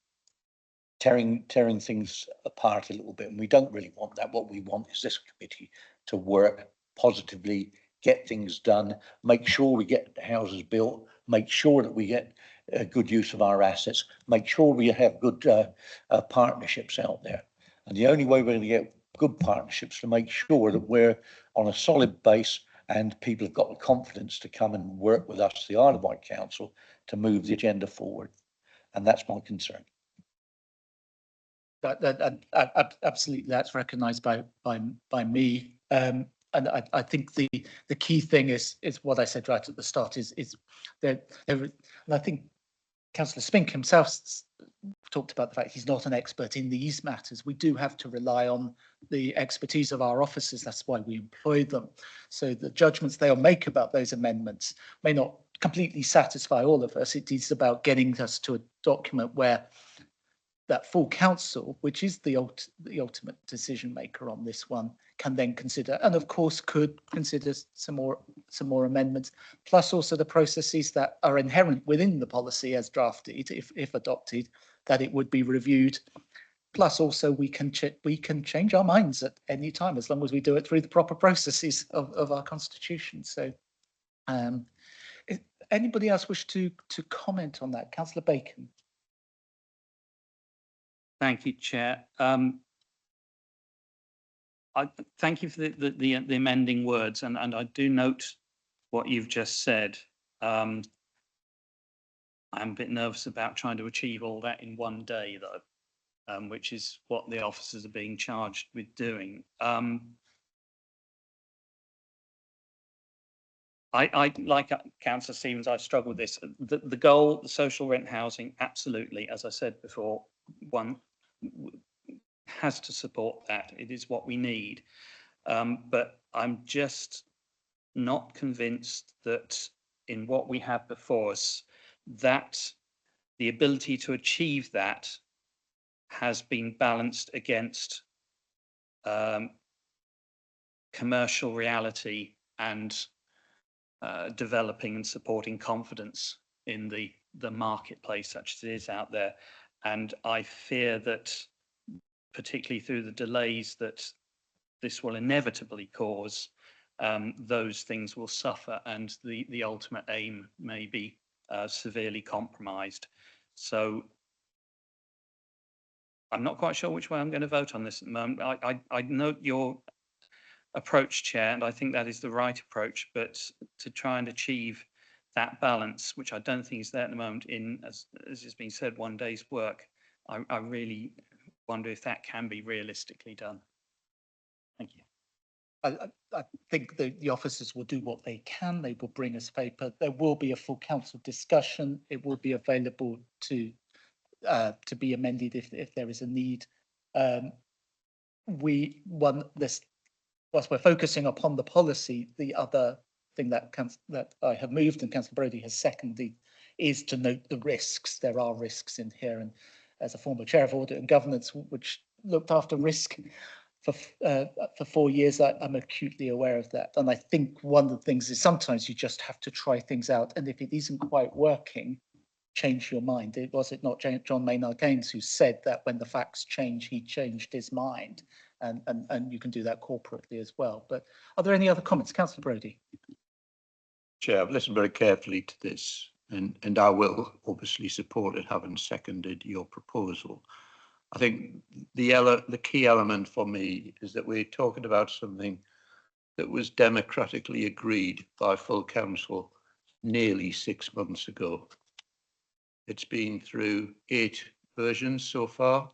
tearing things apart a little bit, and we don't really want that. What we want is this committee to work positively, get things done, make sure we get houses built, make sure that we get a good use of our assets, make sure we have good partnerships out there. And the only way we're going to get good partnerships to make sure that we're on a solid base and people have got the confidence to come and work with us, the Isle of Wight Council, to move the agenda forward. And that's my concern. Absolutely, that's recognised by me. And I think the key thing is what I said right at the start is that and I think Councillor Spink himself talked about the fact he's not an expert in these matters. We do have to rely on the expertise of our officers. That's why we employ them. So the judgments they'll make about those amendments may not completely satisfy all of us. It is about getting us to a document where that full council, which is the ultimate decision maker on this one, can then consider, and of course could consider some more amendments, plus also the processes that are inherent within the policy as drafted, if adopted, that it would be reviewed. Plus also we can change our minds at any time, as long as we do it through the proper processes of our constitution. So anybody else wish to comment on that? Councillor Bacon. Thank you, Chair. I thank you for the amending words, and I do note what you've just said. I'm a bit nervous about trying to achieve all that in one day, though, which is what the officers are being charged with doing. I like Councillor Stevens, I struggle with this. The goal, the social rent housing, absolutely, as I said before, one has to support that. It is what we need. But I'm just not convinced that in what we have before us, that the ability to achieve that has been balanced against commercial reality and developing and supporting confidence in the marketplace such as it is out there. And I fear that particularly through the delays that this will inevitably cause, those things will suffer and the ultimate aim may be severely compromised. So I'm not quite sure which way I'm going to vote on this at the moment. I note your approach, Chair, and I think that is the right approach, but to try and achieve that balance, which I don't think is there at the moment in, as has been said, one day's work, I really wonder if that can be realistically done. Thank you. I think the officers will do what they can. They will bring us paper. There will be a full council discussion. It will be available to be amended if there is a need. Whilst we're focusing upon the policy, the other thing that I have moved and Councillor Brodie has seconded is to note the risks. There are risks in here, and as a former chair of audit and governance, which looked after risk for 4 years, I'm acutely aware of that. And I think one of the things is sometimes you just have to try things out, and if it isn't quite working, change your mind. Was it not John Maynard Keynes who said that when the facts change, he changed his mind? And you can do that corporately as well. But are there any other comments? Councillor Brodie. Chair, I've listened very carefully to this and I will obviously support it, having seconded your proposal. I think the key element for me is that we're talking about something that was democratically agreed by full council nearly 6 months ago. It's been through 8 versions so far.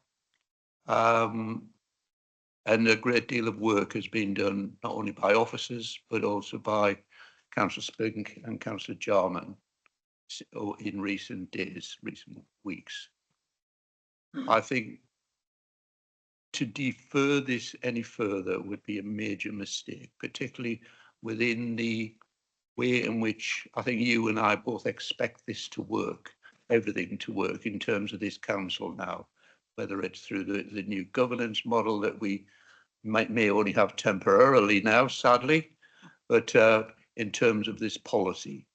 And a great deal of work has been done not only by officers but also by Councillor Spink and Councillor Jarman in recent days, recent weeks. I think to defer this any further would be a major mistake, particularly within the way in which I think you and I both expect this to work, everything to work in terms of this council now, whether it's through the new governance model that we may only have temporarily now, sadly, but in terms of this policy,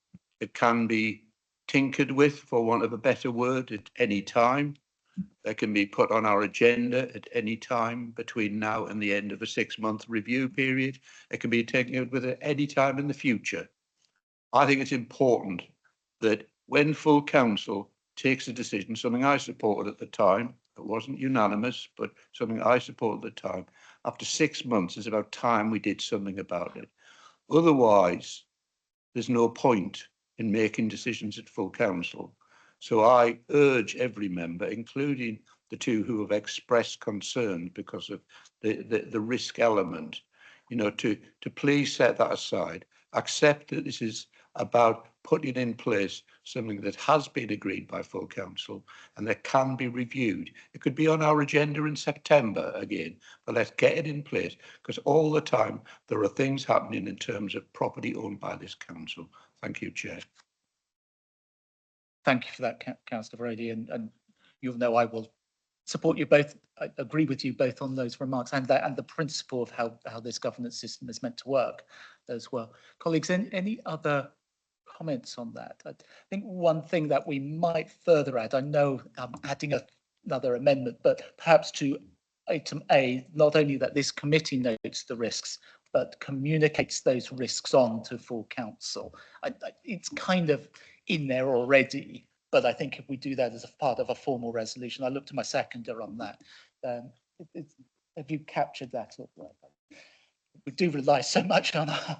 it can be tinkered with, for want of a better word, at any time. It can be put on our agenda at any time between now and the end of a 6-month review period. It can be tinkered with at any time in the future. I think it's important that when full council takes a decision, something I supported at the time, it wasn't unanimous, but something I supported at the time, after 6 months, it's about time we did something about it. Otherwise, there's no point in making decisions at full council. So I urge every member, including the 2 who have expressed concern because of the risk element, you know, to please set that aside, accept that this is about putting in place something that has been agreed by full council and that can be reviewed. It could be on our agenda in September again, but let's get it in place, because all the time there are things happening in terms of property owned by this council. Thank you, Chair. Thank you for that, Councillor Brodie, and you'll know I will support you both. I agree with you both on those remarks and the principle of how this governance system is meant to work as well. Colleagues, any other comments on that? I think one thing that we might further add, I know I'm adding another amendment, but perhaps to item A, not only that this committee notes the risks, but communicates those risks on to full council. It's kind of in there already, but I think if we do that as a part of a formal resolution, I look to my seconder on that. Have you captured that? We do rely so much on our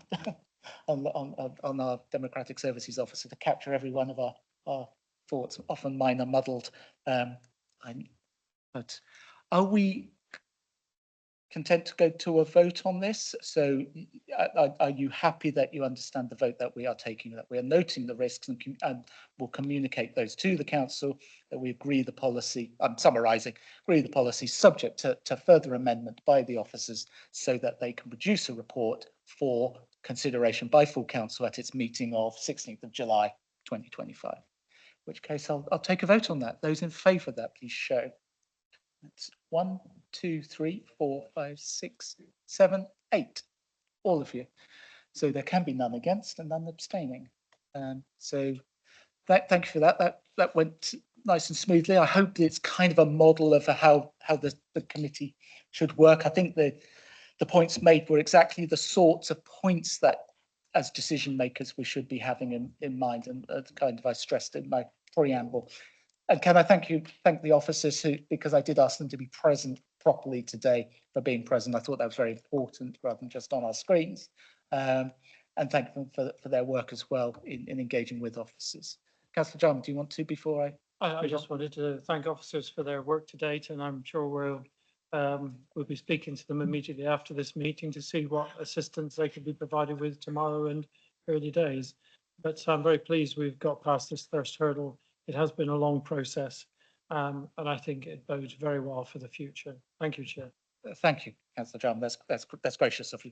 on our Democratic Services Officer to capture every one of our thoughts. Often mine are muddled. But are we? content to go to a vote on this? So are you happy that you understand the vote that we are taking, that we are noting the risks and will communicate those to the council, that we agree the policy, I'm summarising, agree the policy subject to further amendment by the officers so that they can produce a report for consideration by full council at its meeting of 16th of July 2025. In which case I'll take a vote on that. Those in favour of that, please show. That's 1, 2, 3, 4, 5, 6, 7, 8. All of you. So there can be none against and none abstaining. So thank you for that. That went nice and smoothly. I hope it's kind of a model of how the committee should work. I think the points made were exactly the sorts of points that as decision makers we should be having in mind, and kind of I stressed in my preamble. And can I thank the officers who, because I did ask them to be present properly today, for being present. I thought that was very important rather than just on our screens. And thank them for their work as well in engaging with officers. Councillor Jarman, do you want to before I just wanted to thank officers for their work to date, and I'm sure we'll be speaking to them immediately after this meeting to see what assistance they could be provided with tomorrow and early days. But I'm very pleased we've got past this first hurdle. It has been a long process, and I think it bodes very well for the future. Thank you, Chair. Thank you, Councillor Jarman. That's gracious of you.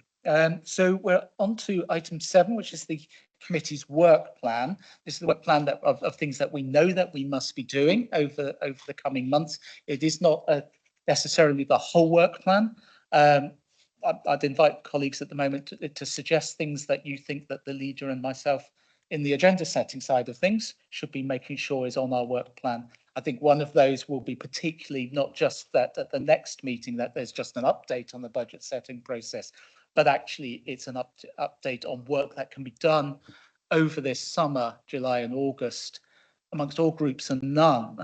So we're on to item 7, which is the committee's work plan. This is the work plan of things that we know that we must be doing over the coming months. It is not necessarily the whole work plan. I'd invite colleagues at the moment to suggest things that you think that the leader and myself in the agenda setting side of things should be making sure is on our work plan. I think one of those will be particularly not just that at the next meeting that there's just an update on the budget setting process, but actually it's an update on work that can be done over this summer, July and August, amongst all groups and none,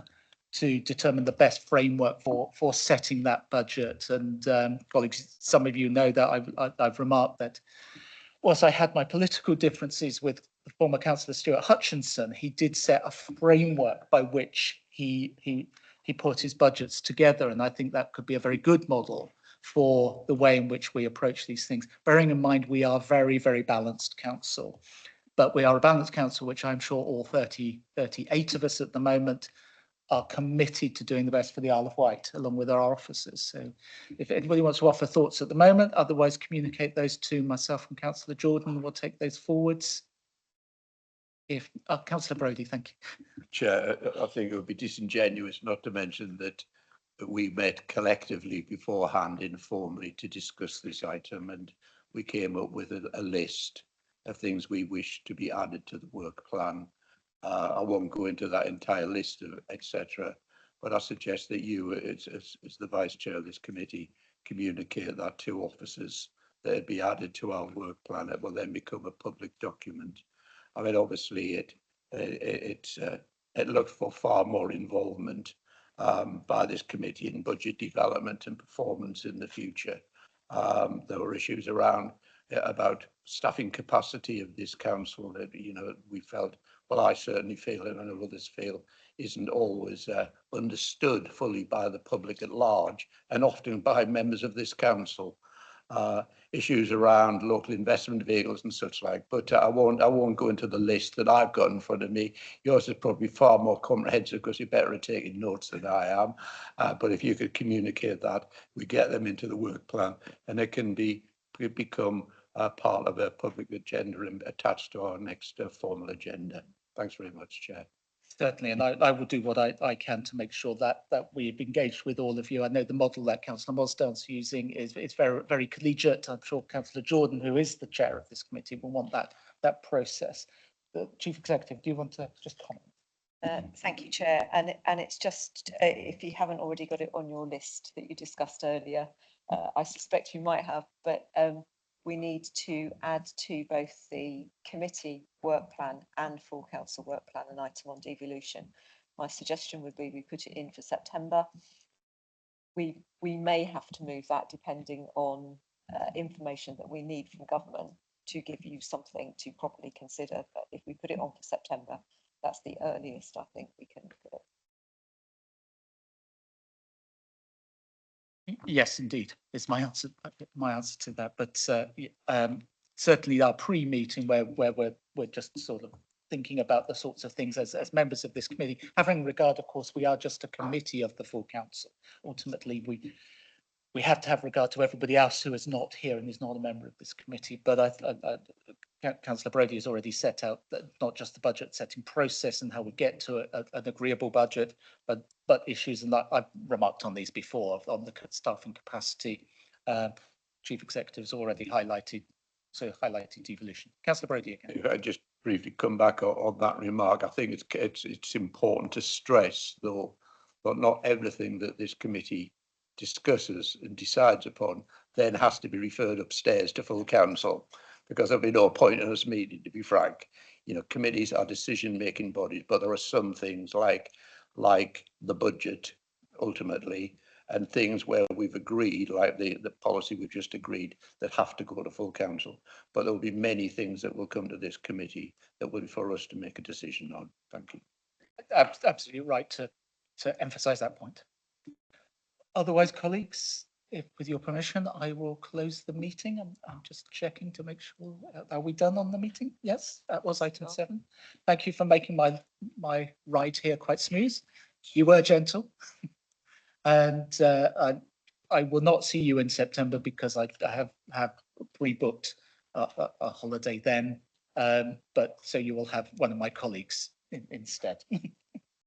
to determine the best framework for setting that budget. And colleagues, some of you know that I've remarked that whilst I had my political differences with the former councillor Stuart Hutchinson, he did set a framework by which he put his budgets together, and I think that could be a very good model for the way in which we approach these things. Bearing in mind we are very, very balanced council, but we are a balanced council which I'm sure all 38 of us at the moment are committed to doing the best for the Isle of Wight, along with our officers. So if anybody wants to offer thoughts at the moment, otherwise communicate those to myself and Councillor Jordan, we'll take those forwards. If Councillor Brodie, thank you. Chair, I think it would be disingenuous not to mention that we met collectively beforehand informally to discuss this item, and we came up with a list of things we wish to be added to the work plan. I won't go into that entire list of etc., but I suggest that you, as the vice chair of this committee, communicate that to officers that it be added to our work plan. It will then become a public document. I mean, obviously, it looked for far more involvement by this committee in budget development and performance in the future. There were issues around about staffing capacity of this council that, you know, we felt, well, I certainly feel, and I know others feel, isn't always understood fully by the public at large, and often by members of this council. Issues around local investment vehicles and such like, but I won't go into the list that I've got in front of me. Yours is probably far more comprehensive because you're better at taking notes than I am. But if you could communicate that, we get them into the work plan, and it can become part of a public agenda and attached to our next formal agenda. Thanks very much, Chair. Certainly, and I will do what I can to make sure that we've engaged with all of you. I know the model that Councillor Mosdale's using is very, very collegiate. I'm sure Councillor Jordan, who is the chair of this committee, will want that process. The Chief Executive, do you want to just comment? Thank you, Chair. And it's just, if you haven't already got it on your list that you discussed earlier, I suspect you might have, but we need to add to both the committee work plan and full council work plan an item on devolution. My suggestion would be we put it in for September. We may have to move that depending on information that we need from government to give you something to properly consider. But if we put it on for September, that's the earliest I think we can put it. Yes, indeed, is my answer to that. But certainly our pre-meeting where we're just sort of thinking about the sorts of things as members of this committee, having regard, of course, we are just a committee of the full council. Ultimately, we have to have regard to everybody else who is not here and is not a member of this committee. But Councillor Brady has already set out that not just the budget setting process and how we get to an agreeable budget, but issues, and I've remarked on these before, on the staffing capacity. Chief Executive's already highlighted devolution. Councillor Brady again. If I just briefly come back on that remark, I think it's important to stress, though, that not everything that this committee discusses and decides upon then has to be referred upstairs to full council, because there'll be no point in us meeting, to be frank. You know, committees are decision-making bodies, but there are some things like the budget ultimately, and things where we've agreed, like the policy we've just agreed, that have to go to full council. But there'll be many things that will come to this committee that will be for us to make a decision on. Thank you. Absolutely right to emphasise that point. Otherwise, colleagues, if with your permission, I will close the meeting. I'm just checking to make sure. Are we done on the meeting? Yes, that was item 7. Thank you for making my ride here quite smooth. You were gentle. And I will not see you in September because I have pre-booked a holiday then. But so you will have one of my colleagues instead.